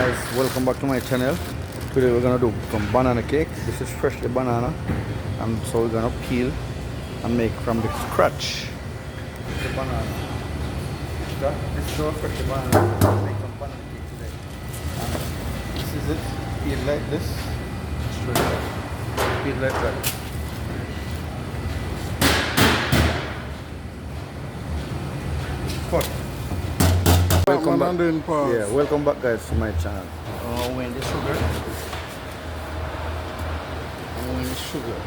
guys, welcome back to my channel. Today we're gonna do some banana cake. This is freshly banana, and so we're gonna peel and make from the scratch the banana. This is our freshly banana. We're gonna make some banana cake today. And this is it. Peel like this. Straight up. Peel like that. Cut. Welcome back. Yeah, welcome back guys to my channel. When the sugar. When the sugar.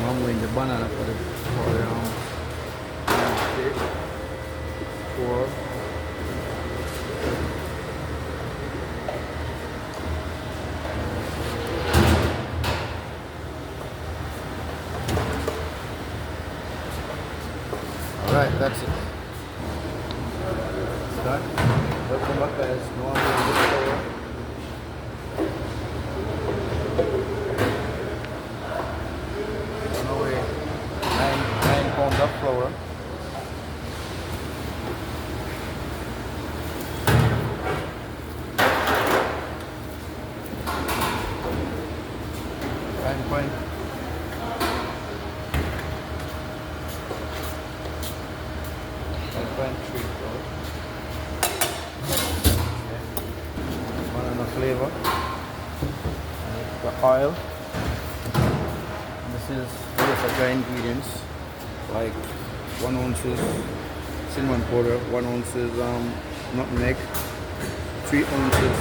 I'm going the banana for the cake. Pour. Alright, that's it. Start. Welcome back guys. Now I'm going to the flour. Run away. 9 pounds of flour. Point. Banana flavor. The oil. This is just dry ingredients like 1 ounce cinnamon powder, 1 ounce nutmeg, 3 ounces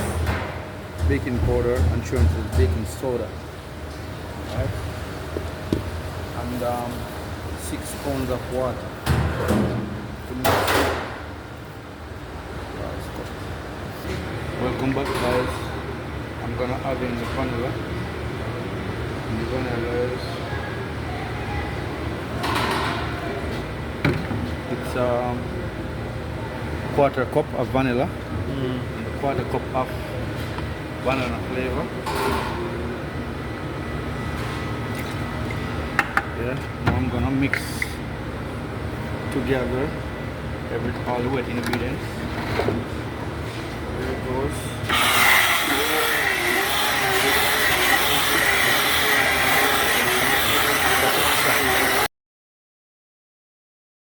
baking powder, and 3 ounces baking soda. Right? And 6 pounds of water to mix. Welcome back guys. I'm gonna add in the vanilla. And the vanilla is it's quarter cup of vanilla and a quarter cup of banana flavor. Yeah, now I'm gonna mix together all the wet ingredients. There it goes.